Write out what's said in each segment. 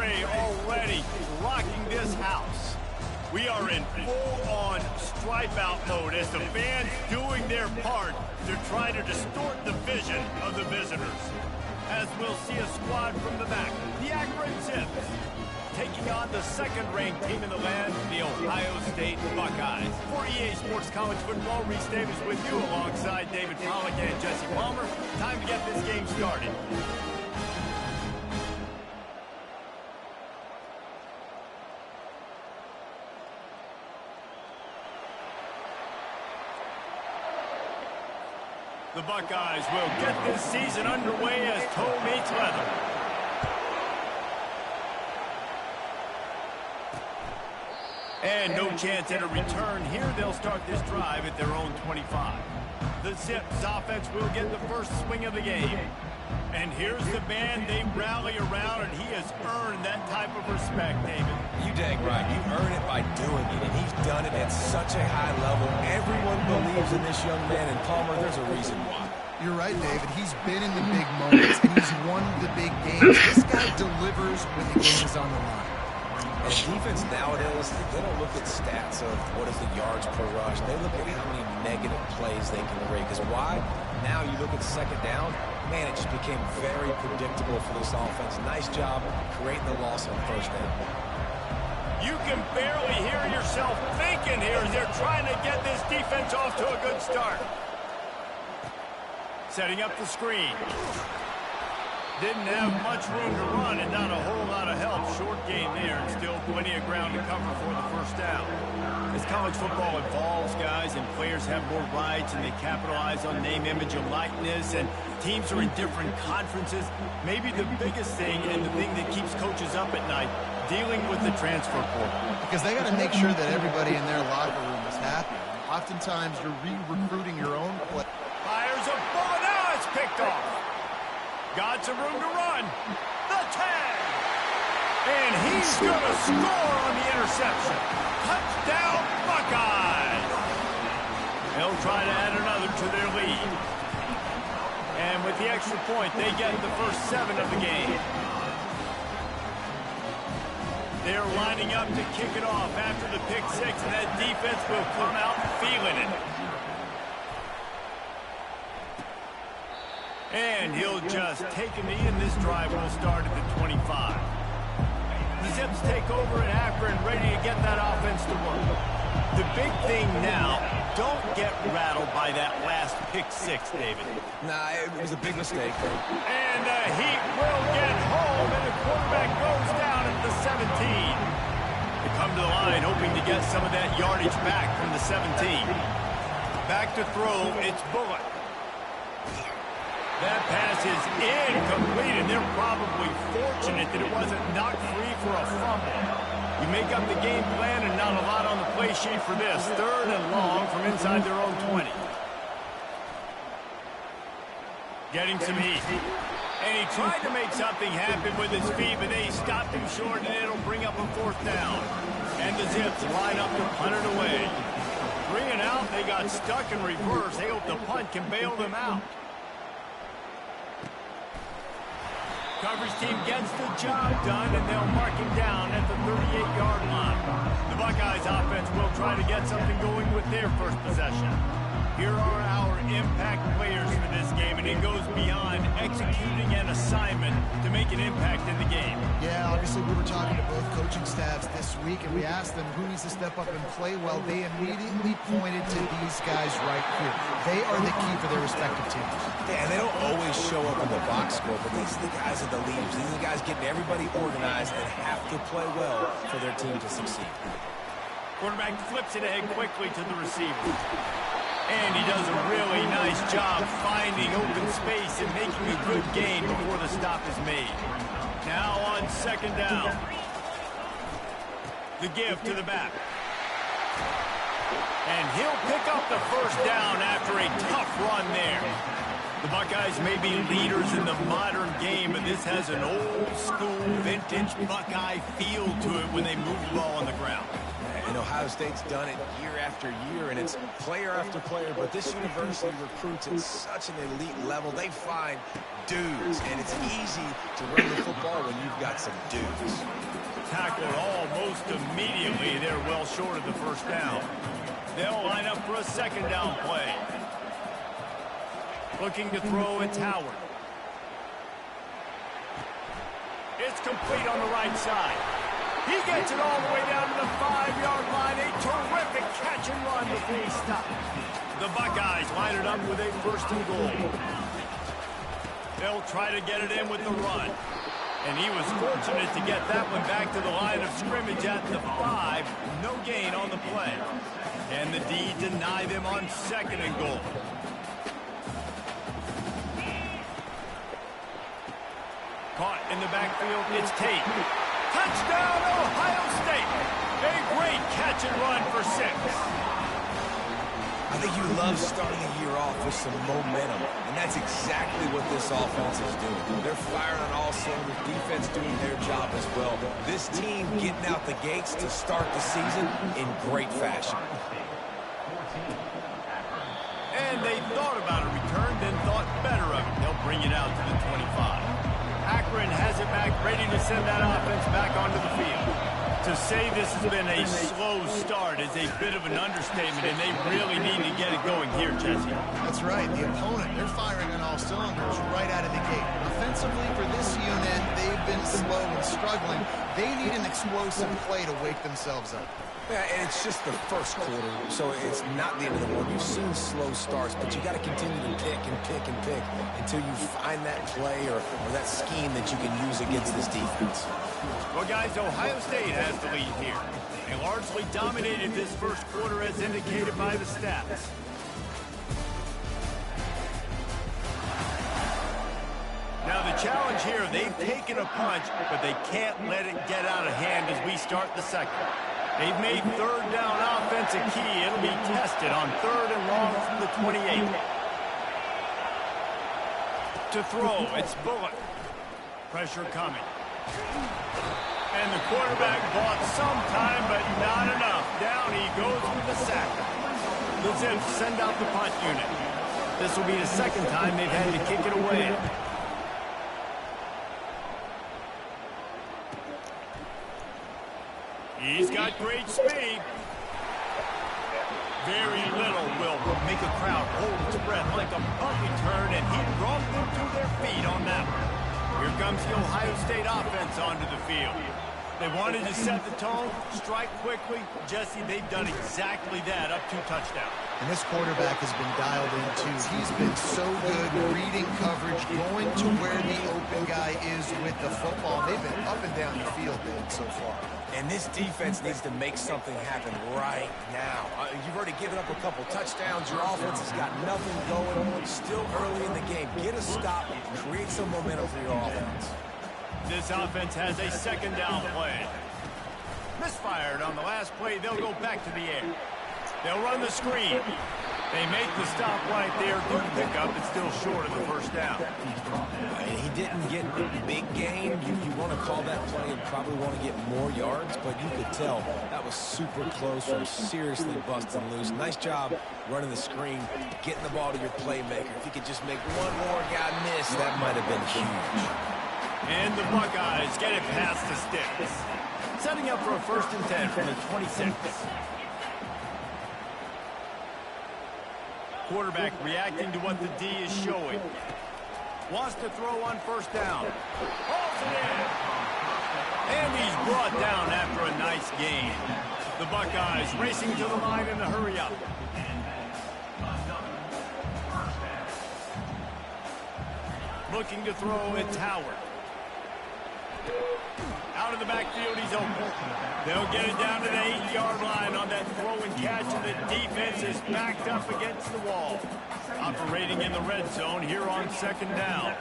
spray already rocking this house. We are in full-on stripe-out mode as the fans doing their part to try to distort the vision of the visitors. As we'll see a squad from the back, the Akron Zips, taking on the second-ranked team in the land, the Ohio State Buckeyes. For EA Sports College Football, Reese Davis with you alongside David Pollack and Jesse Palmer. Time to get this game started. The Buckeyes will get this season underway as toe meets leather. And no chance at a return here. They'll start this drive at their own 25. The Zips offense will get the first swing of the game. And here's the man they rally around, and he has earned that type of respect, David. You dang right. You earn it by doing it, and he's done it at such a high level. Everyone believes in this young man, and Palmer, there's a reason why. You're right, David. He's been in the big moments, and he's won the big games. This guy delivers when the game is on the line. And defense nowadays, they don't look at stats of what is the yards per rush. They look at how many negative plays they can create. Because why? Now you look at second down, man, it just became very predictable for this offense. Nice job creating the loss on first down. You can barely hear yourself thinking here as they're trying to get this defense off to a good start. Setting up the screen. Didn't have much room to run and not a whole lot of help. Short game there and still plenty of ground to cover for the first down. As college football evolves, guys, and players have more rights and they capitalize on name, image, and likeness, and teams are in different conferences, maybe the biggest thing and the thing that keeps coaches up at night, dealing with the transfer portal. Because they got to make sure that everybody in their locker room is happy. Oftentimes, you're re-recruiting your own play. Fires a bullet. Now it's picked off. Got some room to run. The tag. And he's going to score on the interception. Touchdown, Buckeyes. They'll try to add another to their lead. And with the extra point, they get the first 7 of the game. They're lining up to kick it off after the pick 6, and that defense will come out feeling it. And he'll just take a knee, and this drive will start at the 25. The Zips take over at Akron, ready to get that offense to work. The big thing now, don't get rattled by that last pick 6, David. Nah, it was a big mistake. And the Heat will get home, and the quarterback goes down at the 17. They come to the line, hoping to get some of that yardage back from the 17. Back to throw, it's Bullock. That pass is incomplete, and they're probably fortunate that it wasn't knocked free for a fumble. You make up the game plan and not a lot on the play sheet for this. 3rd and long from inside their own 20. Getting some heat. And he tried to make something happen with his feet, but they stopped him short, and it'll bring up a 4th down. And the Zips line up to punt it away. 3 and out, they got stuck in reverse. They hope the punt can bail them out. Coverage team gets the job done, and they'll mark him down at the 38-yard line. The Buckeyes offense will try to get something going with their first possession. Here are our impact players for this game, and it goes beyond executing an assignment to make an impact in the game. Yeah, obviously we were talking to both coaching staffs this week, and we asked them who needs to step up and play well. They immediately pointed to these guys right here. They are the key for their respective teams. Yeah, they don't always show up in the box score, but these are the guys at the leads. These are the guys getting everybody organized and have to play well for their team to succeed. Quarterback flips it ahead quickly to the receiver. And he does a really nice job finding open space and making a good gain before the stop is made. Now on 2nd down. The give to the back. And he'll pick up the first down after a tough run there. The Buckeyes may be leaders in the modern game, but this has an old-school, vintage Buckeye feel to it when they move the ball on the ground. And Ohio State's done it year after year, and it's player after player. But this university recruits at such an elite level. They find dudes, and it's easy to run the football when you've got some dudes. Tackled almost immediately. They're well short of the first down. They'll line up for a second down play. Looking to throw, it's Howard. It's complete on the right side. He gets it all the way down to the 5-yard line. A terrific catch and run before he stopped. The Buckeyes line it up with a first and goal. They'll try to get it in with the run. And he was fortunate to get that one back to the line of scrimmage at the 5. No gain on the play. And the D deny them on second and goal. Caught in the backfield, it's Tate. Touchdown, Ohio State. A great catch and run for 6. I think you love starting the year off with some momentum, and that's exactly what this offense is doing. They're firing on all cylinders, defense doing their job as well. This team getting out the gates to start the season in great fashion. And they thought about a return, then thought better of it. They'll bring it out to the 25. Akron has it back, ready to send that offense back onto the field. To say this has been a slow start is a bit of an understatement, and they really need to get it going here, Jesse. That's right. The opponent, they're firing on all cylinders right out of the gate. Offensively, for this unit, they've been slow and struggling. They need an explosive play to wake themselves up. Yeah, and it's just the first quarter, so it's not the end of the world. You've seen slow starts, but you got to continue to pick and pick and pick until you find that play or that scheme that you can use against this defense. Well, guys, Ohio State has the lead here. They largely dominated this first quarter as indicated by the stats. Now, the challenge here, they've taken a punch, but they can't let it get out of hand as we start the second. They've made third down offense a key. It'll be tested on third and long from the 28. To throw, it's Bullock. Pressure coming. And the quarterback bought some time, but not enough. Down he goes with the sack. The Zips send out the punt unit. This will be the second time they've had to kick it away. He's got great speed. Very little will make a crowd hold its breath like a punt return, and he brought them to their feet on that one. Here comes the Ohio State offense onto the field. They wanted to set the tone, strike quickly. Jesse, they've done exactly that, up 2 touchdowns. And this quarterback has been dialed in, too. He's been so good reading coverage, going to where the open guy is with the football. They've been up and down the field so far. And this defense needs to make something happen right now. You've already given up a couple touchdowns. Your offense has got nothing going. Still early in the game. Get a stop, create some momentum for your offense. This offense has a second down play. Misfired on the last play. They'll go back to the air. They'll run the screen. They make the stop right there. Good pickup. It's still short of the first down. He didn't get big gain. You want to call that play and probably want to get more yards, but you could tell that was super close from seriously busting loose. Nice job running the screen, getting the ball to your playmaker. If you could just make one more guy miss, that might have been huge. And the Buckeyes get it past the sticks. Setting up for a 1st and 10 from the 26. Quarterback reacting to what the D is showing. Wants to throw on 1st down. Hauls it in. And he's brought down after a nice gain. The Buckeyes racing to the line in a hurry up. Looking to throw, it's Howard. Out of the backfield, he's open. They'll get it down to the 8-yard line on that throw and catch, and the defense is backed up against the wall. Operating in the red zone here on 2nd down.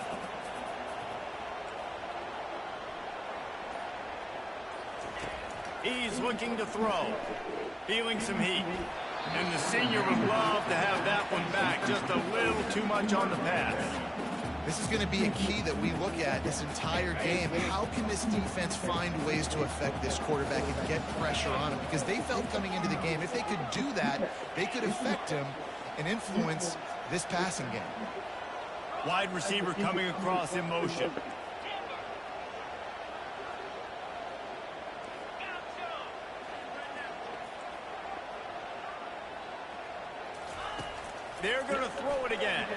He's looking to throw. Feeling some heat. And the senior would love to have that one back. Just a little too much on the pass. This is going to be a key that we look at this entire game. How can this defense find ways to affect this quarterback and get pressure on him? Because they felt coming into the game, if they could do that, they could affect him and influence this passing game. Wide receiver coming across in motion. They're going to throw it again.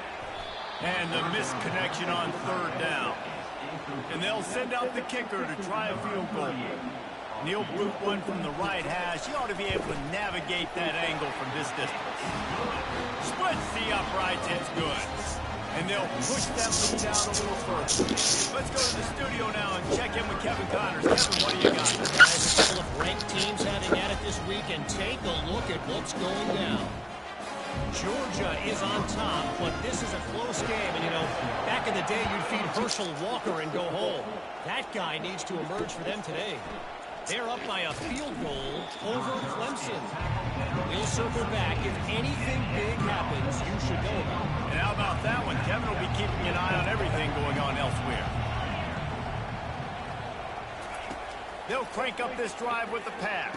And the missed connection on third down. And they'll send out the kicker to try a field goal. He'll boot one from the right hash. He ought to be able to navigate that angle from this distance. Splits the uprights. It's good. And they'll push that lead out a little further. Let's go to the studio now and check in with Kevin Connors. Kevin, what do you got? Guys, a couple of ranked teams having at it this week, and take a look at what's going down. Georgia is on top, but this is a close game. And, you know, back in the day, you'd feed Herschel Walker and go home. That guy needs to emerge for them today. They're up by a field goal over Clemson. We'll circle back. If anything big happens, you should know about it. And how about that one? Kevin will be keeping an eye on everything going on elsewhere. They'll crank up this drive with the pass.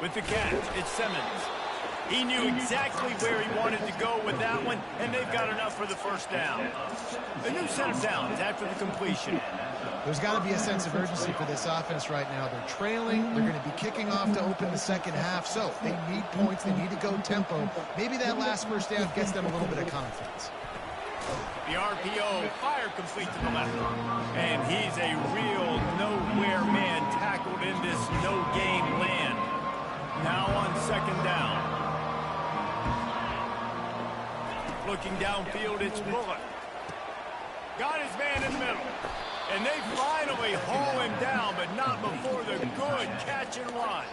With the catch, it's Simmons. He knew exactly where he wanted to go with that one, and they've got enough for the first down. A new set of downs after the completion. There's got to be a sense of urgency for this offense right now. They're trailing. They're going to be kicking off to open the second half. So they need points. They need to go tempo. Maybe that last first down gets them a little bit of confidence. The RPO fire complete to the left. And he's a real nowhere man tackled in this no-game land. Now on second down. Looking downfield, it's Bullock. Got his man in the middle. And they finally haul him down, but not before the good catch and run.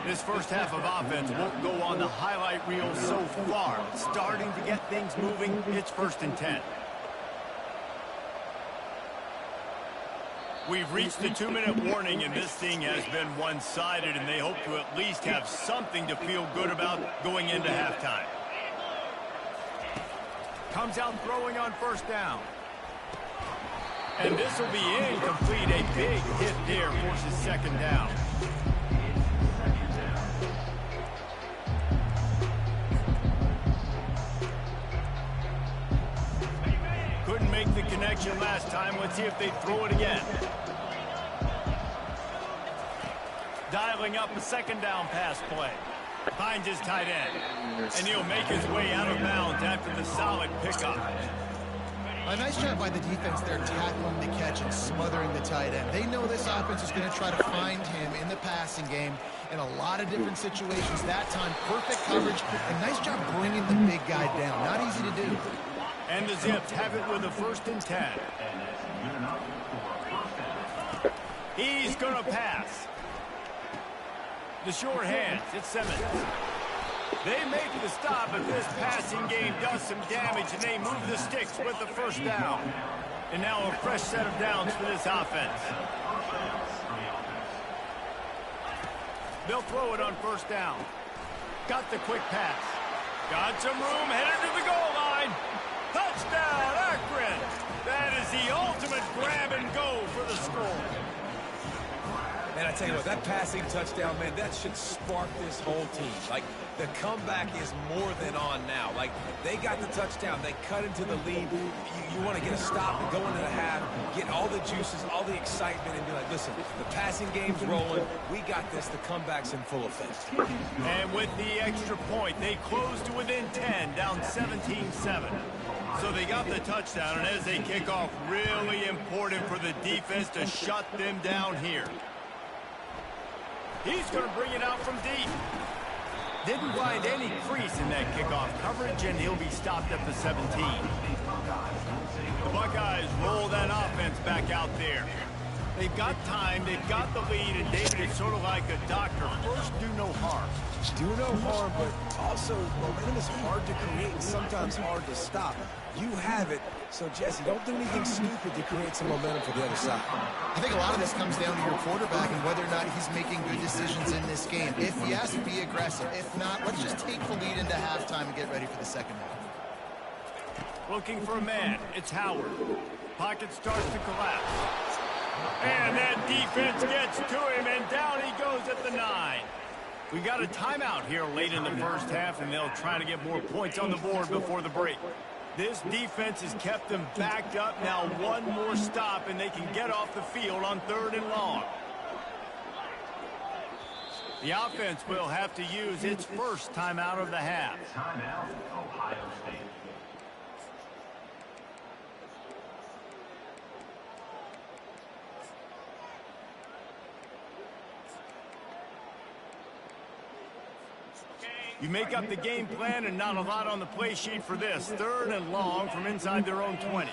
This first half of offense won't go on the highlight reel so far. Starting to get things moving, it's 1st and 10. We've reached the 2-minute warning, and this thing has been one-sided, and they hope to at least have something to feel good about going into halftime. Comes out throwing on first down. And this will be incomplete. A big hit there forces second down. Couldn't make the connection last time. Let's see if they throw it again. Dialing up a second down pass play. Finds his tight end. And he'll make his way out of bounds after the solid pickup. A nice job by the defense there, tackling the catch and smothering the tight end. They know this offense is going to try to find him in the passing game in a lot of different situations. That time, perfect coverage, and nice job bringing the big guy down. Not easy to do. And the Zips have it with a 1st and 10. He's going to pass. The short hands, it's Simmons. They make the stop, but this passing game does some damage, and they move the sticks with the first down. And now a fresh set of downs for this offense. They'll throw it on first down. Got the quick pass. Got some room, headed to the goal line. Touchdown, Akron. That is the ultimate grab and go for the score. And I tell you what, that passing touchdown, man, that should spark this whole team. Like, the comeback is more than on now. Like, they got the touchdown. They cut into the lead. You want to get a stop and go into the half, get all the juices, all the excitement, and be like, listen, the passing game's rolling. We got this. The comeback's in full effect. And with the extra point, they close to within 10, down 17-7. So they got the touchdown, and as they kick off, really important for the defense to shut them down here. He's going to bring it out from deep. Didn't find any crease in that kickoff coverage, and he'll be stopped at the 17. The Buckeyes roll that offense back out there. They've got time, they've got the lead, and David is sort of like a doctor. First, do no harm. Do no harm, but also momentum is hard to create and sometimes hard to stop. You have it, so Jesse, don't do anything stupid to create some momentum for the other side. I think a lot of this comes down to your quarterback and whether or not he's making good decisions in this game. If yes, be aggressive. If not, let's just take the lead into halftime and get ready for the second half. Looking for a man. It's Howard. Pocket starts to collapse. And that defense gets to him, and down he goes at the 9. We got a timeout here late in the first half, and they'll try to get more points on the board before the break. This defense has kept them backed up. Now one more stop, and they can get off the field on 3rd and long. The offense will have to use its first timeout of the half. Timeout, Ohio State. You make up the game plan and not a lot on the play sheet for this. 3rd and long from inside their own 20.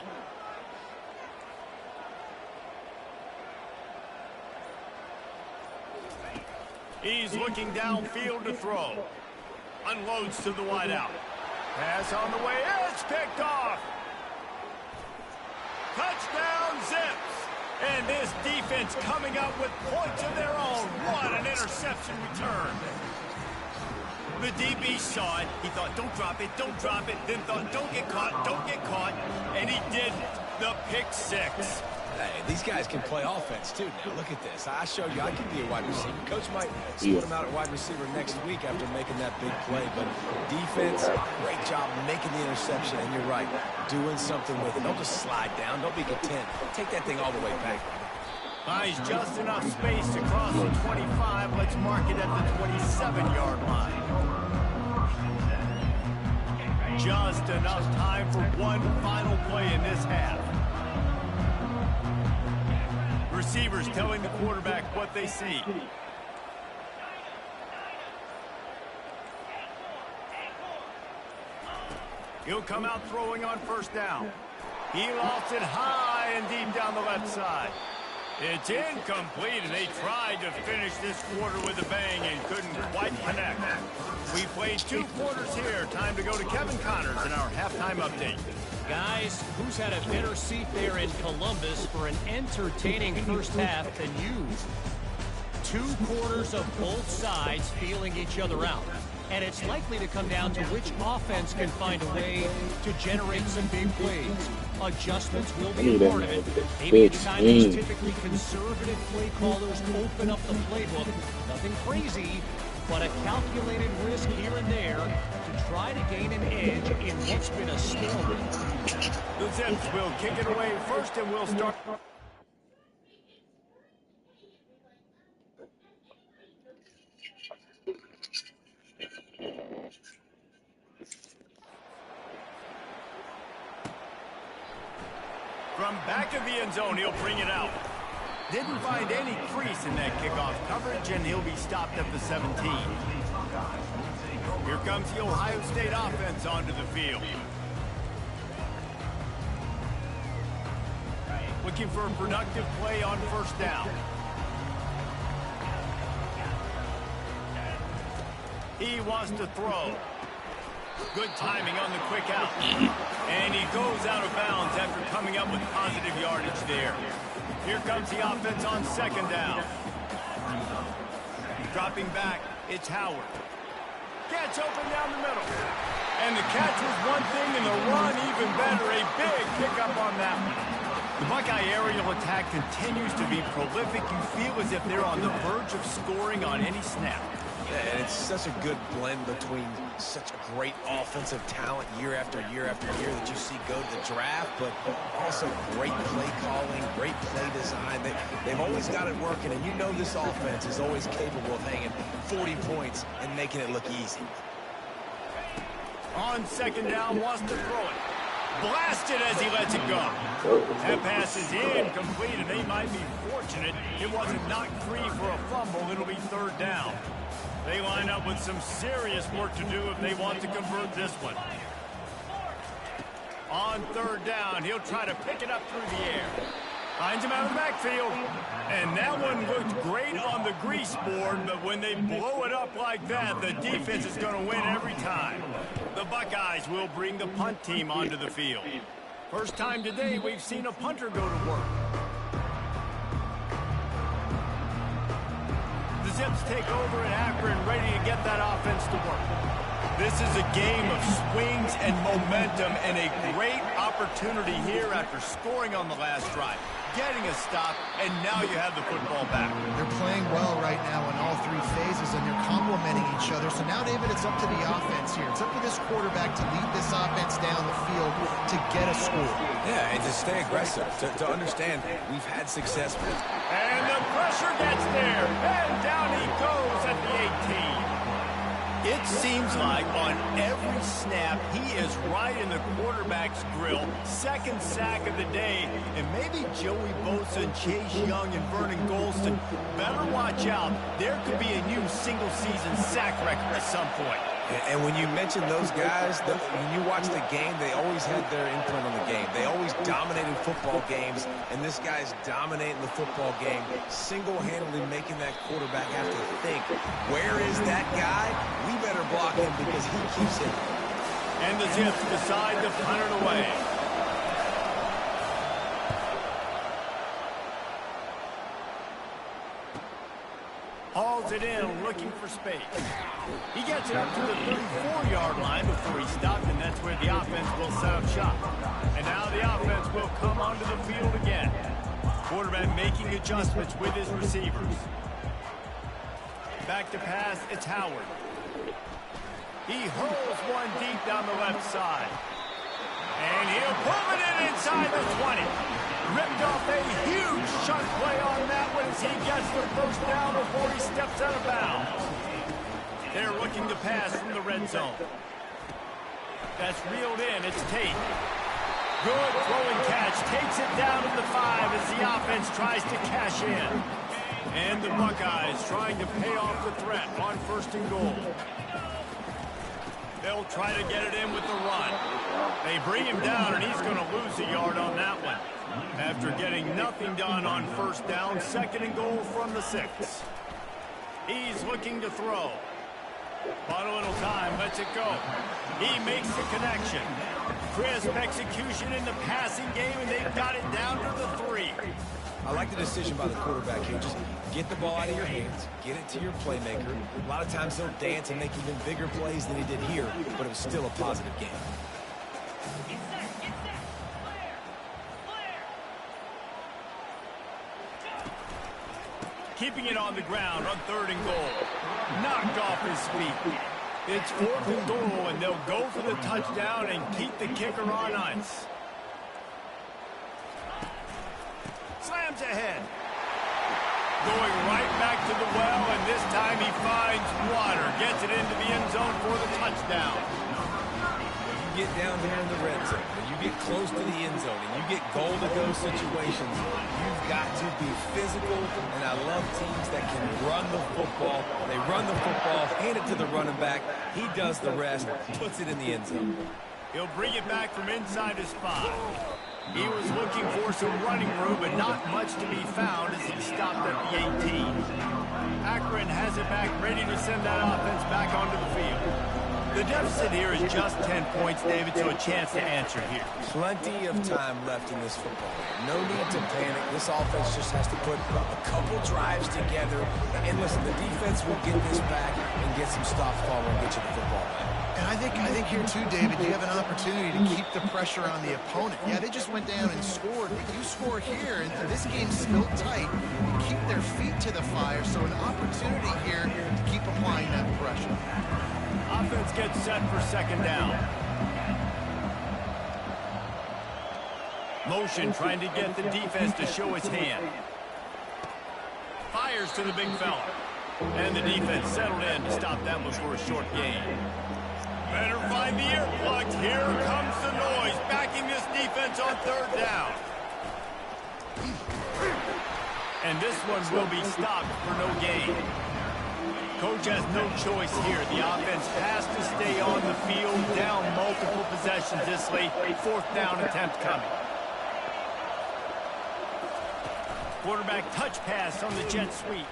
He's looking downfield to throw. Unloads to the wideout. Pass on the way. It's picked off. Touchdown, Zips. And this defense coming up with points of their own. What an interception return. The DB saw it. He thought, don't drop it, don't drop it. Then thought, don't get caught. And he did the pick 6. Hey, these guys can play offense, too. Now, look at this. I showed you I can be a wide receiver. Coach might split him out at wide receiver next week after making that big play. But defense, great job making the interception. And you're right, doing something with it. Don't just slide down. Don't be content. Take that thing all the way back. Buys just enough space to cross the 25. Let's mark it at the 27-yard line. Just enough time for one final play in this half. Receivers telling the quarterback what they see. He'll come out throwing on 1st down. He lost it high and deep down the left side. It's incomplete, and they tried to finish this quarter with a bang and couldn't quite connect. We played 2 quarters here. Time to go to Kevin Connors in our halftime update. Guys, who's had a better seat there in Columbus for an entertaining first half than you? 2 quarters of both sides feeling each other out. And it's likely to come down to which offense can find a way to generate some big plays. Adjustments will be a part of it. Maybe it's time these typically conservative play callers open up the playbook. Nothing crazy, but a calculated risk here and there to try to gain an edge in what's been a stalemate. The Zips will kick it away first, and we'll start. From back of the end zone, he'll bring it out. Didn't find any crease in that kickoff coverage, and he'll be stopped at the 17. Here comes the Ohio State offense onto the field. Looking for a productive play on 1st down. He wants to throw. Good timing on the quick out. And he goes out of bounds after coming up with positive yardage there. Here comes the offense on 2nd down. Dropping back, it's Howard. Gets open down the middle. And the catch was one thing, and the run even better. A big pickup on that one. The Buckeye aerial attack continues to be prolific. You feel as if they're on the verge of scoring on any snap. And it's such a good blend between such a great offensive talent year after year after year that you see go to the draft, but also great play calling, great play design. They've always got it working, and you know this offense is always capable of hanging 40 points and making it look easy. On 2nd down, wants to throw it. Blasted as he lets it go. That pass is incomplete, and they might be fortunate it wasn't knocked free for a fumble. It'll be 3rd down. They line up with some serious work to do if they want to convert this one. On 3rd down, he'll try to pick it up through the air. Finds him out of the backfield. And that one looked great on the grease board, but when they blow it up like that, the defense is going to win every time. The Buckeyes will bring the punt team onto the field. First time today we've seen a punter go to work. The Zips take over at Akron, ready to get that offense to work. This is a game of swings and momentum and a great opportunity here after scoring on the last drive, getting a stop, and now you have the football back. They're playing well right now in all three phases, and they're complementing each other. So now, David, it's up to the offense here. It's up to this quarterback to lead this offense down the field to get a score. Yeah, and to stay aggressive, to understand we've had success with it. And the pressure gets there, and down he goes at the 18. It seems like on every snap, he is right in the quarterback's grill. Second sack of the day. And maybe Joey Bosa and Chase Young and Vernon Golston better watch out. There could be a new single-season sack record at some point. And when you mention those guys, when you watch the game, they always had their imprint on the game. They always dominated football games, and this guy's dominating the football game, single-handedly making that quarterback have to think, where is that guy? We better block him because he keeps it. And the Zips decide to punt it away. Hauls it in, looking for space. He gets it up to the 34-yard line before he stopped, and that's where the offense will set up shop. And now the offense will come onto the field again. Quarterback making adjustments with his receivers. Back to pass, it's Howard. He hurls one deep down the left side. And he'll pull it in inside the 20. Ripped off a huge chunk play on that one as he gets the first down before he steps out of bounds. They're looking to pass from the red zone. That's reeled in. It's Tate. Good throwing catch. Takes it down to the 5 as the offense tries to cash in. And the Buckeyes trying to pay off the threat on 1st and goal. They'll try to get it in with the run. They bring him down, and he's going to lose a yard on that one. After getting nothing done on 1st down, 2nd and goal from the 6. He's looking to throw. Bought a little time, lets it go. He makes the connection. Crisp execution in the passing game, and they've got it down to the 3. I like the decision by the quarterback here. Just get the ball out of your hands, get it to your playmaker. A lot of times he'll dance and make even bigger plays than he did here, but it was still a positive game. Keeping it on the ground on 3rd and goal. Knocked off his feet. It's 4th and goal, and they'll go for the touchdown and keep the kicker on ice. Slams ahead. Going right back to the well, and this time he finds water. Gets it into the end zone for the touchdown. You get down there in the red zone, and you get close to the end zone, and you get goal-to-go situations, you've got to be physical, and I love teams that can run the football. They run the football, hand it to the running back. He does the rest, puts it in the end zone. He'll bring it back from inside his 5. He was looking for some running room, but not much to be found as he stopped at the 18. Akron has it back, ready to send that offense back onto the field. The deficit here is just 10 points, David, so a chance to answer here. Plenty of time left in this football game. No need to panic. This offense just has to put a couple drives together. And listen, the defense will get this back and get some stops following and get you the football back. And I think here too, David, you have an opportunity to keep the pressure on the opponent. Yeah, they just went down and scored, but you score here, and this game's still tight. You keep their feet to the fire, so an opportunity here to keep applying that pressure. Offense gets set for 2nd down. Motion trying to get the defense to show his hand. Fires to the big fella. And the defense settled in to stop that one for a short gain. Better find the earplugs. Here comes the noise, backing this defense on 3rd down. And this one will be stopped for no gain. Coach has no choice here. The offense has to stay on the field, down multiple possessions this late. 4th down attempt coming. Quarterback touch pass on the jet sweep.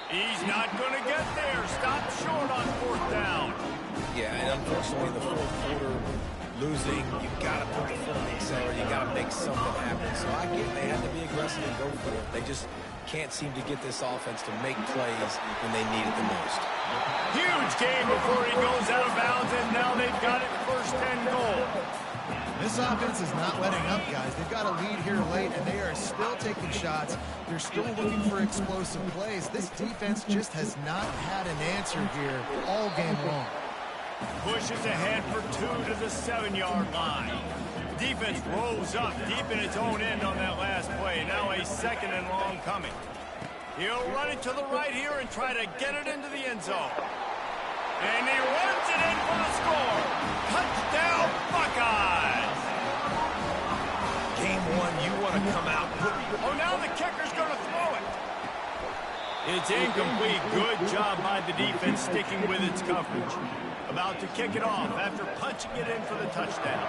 He's not going to get there. Stopped short on 4th down. Yeah, and unfortunately, in the 4th quarter, losing, you've got to put the foot on the accelerator. You've got to make something happen. So I get they had to be aggressive and go for it. can't seem to get this offense to make plays when they need it the most. Huge game before he goes out of bounds, and now they've got it first and goal. This offense is not letting up, guys. They've got a lead here late, and they are still taking shots. They're still looking for explosive plays. This defense just has not had an answer here all game long. Pushes ahead for 2 to the 7-yard line. Defense rolls up deep in its own end on that last play. Now a 2nd and long coming. He'll run it to the right here and try to get it into the end zone. And he runs it in for the score. Touchdown, Buckeyes! Game 1, you want to come out. Oh, now the kicker's going to throw it. It's incomplete. Good job by the defense sticking with its coverage. About to kick it off after punching it in for the touchdown.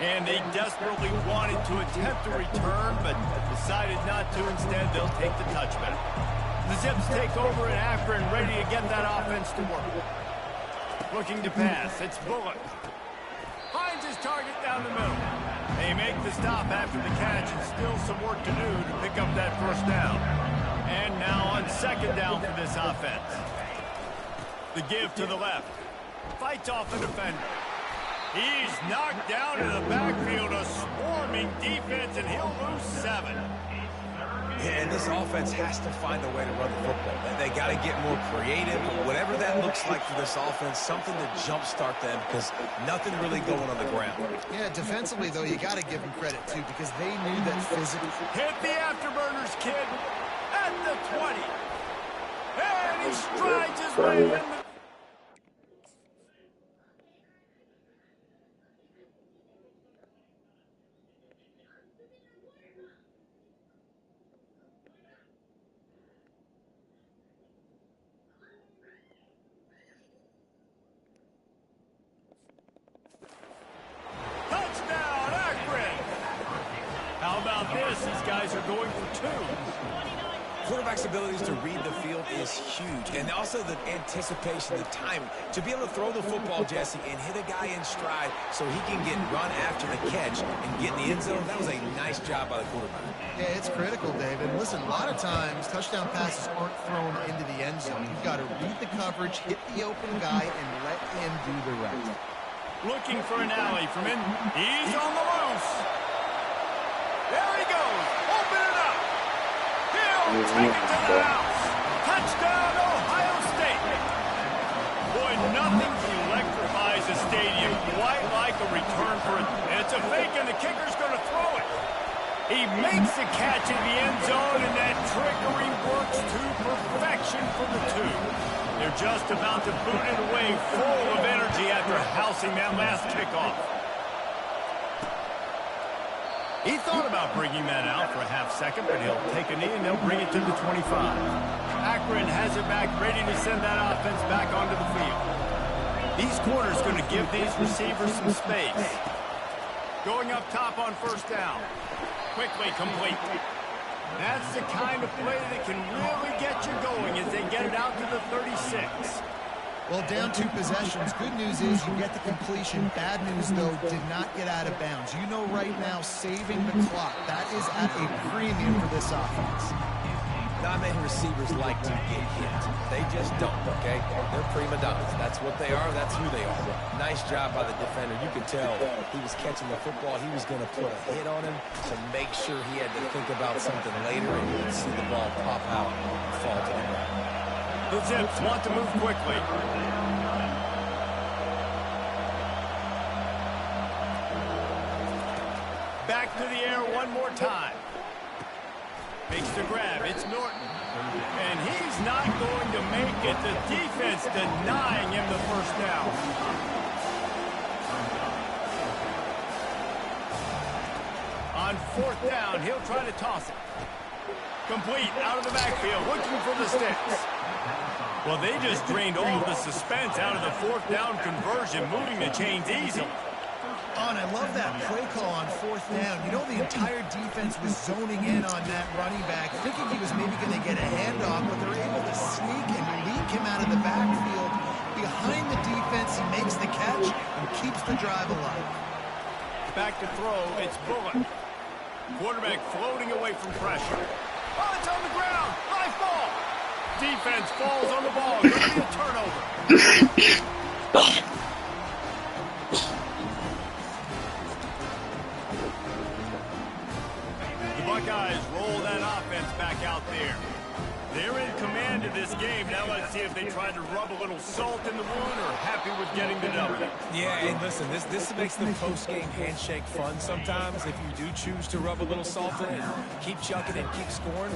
And they desperately wanted to attempt a return, but decided not to. Instead, they'll take the touchback. The Zips take over in Akron, ready to get that offense to work. Looking to pass. It's Bullock. Finds his target down the middle. They make the stop after the catch, and still some work to do to pick up that first down. And now on 2nd down for this offense. The give to the left. Fights off the defender. He's knocked down in the backfield, a swarming defense, and he'll lose 7. Yeah, and this offense has to find a way to run the football. They got to get more creative. Whatever that looks like for this offense, something to jumpstart them, because nothing really going on the ground. Yeah, defensively, though, you got to give them credit, too, because they knew that physically. Hit the afterburners, kid, at the 20. And he strides his way in. These guys are going for 2. Quarterback's abilities to read the field is huge, and also the anticipation, the timing. To be able to throw the football, Jesse, and hit a guy in stride so he can get run after the catch and get in the end zone, that was a nice job by the quarterback. Yeah, it's critical, David. Listen, a lot of times, touchdown passes aren't thrown into the end zone. You've got to read the coverage, hit the open guy, and let him do the rest. Looking for an alley from in. He's on the loose. There he goes. Open it up. He'll take it to the house. Touchdown, Ohio State. Boy, nothing electrifies a stadium quite like a return for it. It's a fake, and the kicker's going to throw it. He makes the catch in the end zone, and that trickery works to perfection for the 2. They're just about to boot it away, full of energy after housing that last kickoff. He thought about bringing that out for a half-second, but he'll take a knee and they'll bring it to the 25. Akron has it back, ready to send that offense back onto the field. These corners going to give these receivers some space. Going up top on first down. Quickly complete. That's the kind of play that can really get you going as they get it out to the 36. Well, down 2 possessions. Good news is you get the completion. Bad news, though, did not get out of bounds. You know right now, saving the clock, that is at a premium for this offense. Not many receivers like to get hit. They just don't, okay? They're prima donnas. That's what they are. That's who they are. Nice job by the defender. You could tell he was catching the football. He was going to put a hit on him to make sure he had to think about something later, and you could see the ball pop out and fall to the ground. The Zips want to move quickly. Back to the air one more time. Makes the grab. It's Norton. And he's not going to make it. The defense denying him the first down. On fourth down, he'll try to toss it. Complete out of the backfield, looking for the sticks. Well, they just drained all the suspense out of the fourth down conversion, moving the chains easily. Oh, and I love that play call on fourth down. You know, the entire defense was zoning in on that running back, thinking he was maybe going to get a handoff, but they're able to sneak and leak him out of the backfield. Behind the defense, he makes the catch and keeps the drive alive. back to throw. It's Bullock. Quarterback floating away from pressure. Oh, it's on the ground. Live ball. Defense falls on the ball. Going to be a turnover. The Buckeyes roll that offense back out there. They're in command of this game. Now let's see if they try to rub a little salt in the wound or happy with getting the W. Yeah, and listen, this makes the post-game handshake fun sometimes. If you do choose to rub a little salt in it, keep chucking it, keep scoring.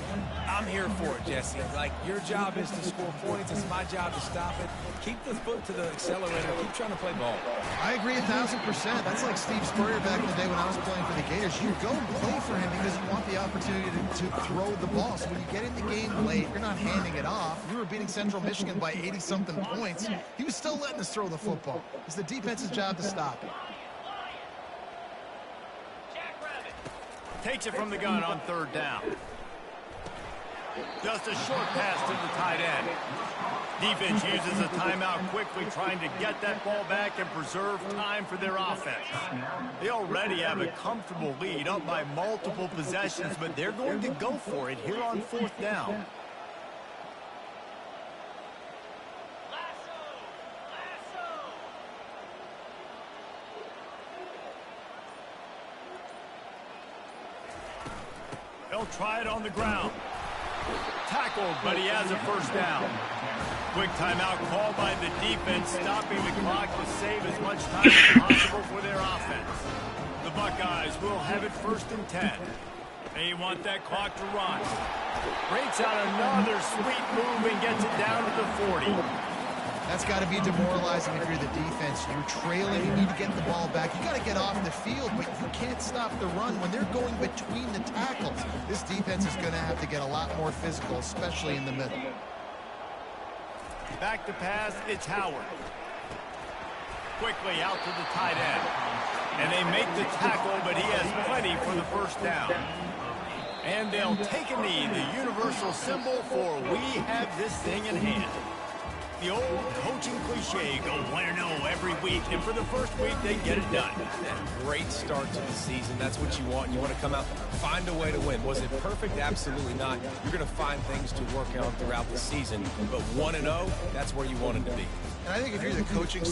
I'm here for it, Jesse. Like, your job is to score points. It's my job to stop it. Keep the foot to the accelerator. Keep trying to play ball. I agree 1,000%. That's like Steve Spurrier back in the day when I was playing for the Gators. You go and play for him because you want the opportunity to throw the ball. So when you get in the game late, you're not handing it off. We were beating Central Michigan by 80-something points. He was still letting us throw the football. It's the defense's job to stop it. Takes it from the gun on third down. Just a short pass to the tight end. Defense uses a timeout quickly, trying to get that ball back and preserve time for their offense. They already have a comfortable lead, up by multiple possessions, but they're going to go for it here on fourth down. They'll try it on the ground. Tackled, but he has a first down. Quick timeout called by the defense, stopping the clock to save as much time as possible for their offense. The Buckeyes will have it 1st and 10. They want that clock to run. Breaks out another sweet move and gets it down to the 40. That's got to be demoralizing if you're the defense. You're trailing. You need to get the ball back. You got to get off the field, but you can't stop the run when they're going between the tackles. This defense is going to have to get a lot more physical, especially in the middle. Back to pass, it's Howard. Quickly out to the tight end. And they make the tackle, but he has plenty for the first down. And they'll take a knee, the universal symbol for we have this thing in hand. The old coaching cliche, go 1-0 every week, and for the first week, they get it done. Great start to the season. That's what you want. You want to come out, find a way to win. Was it perfect? Absolutely not. You're going to find things to work on throughout the season, but 1-0, that's where you want it to be. And I think if you're the coaching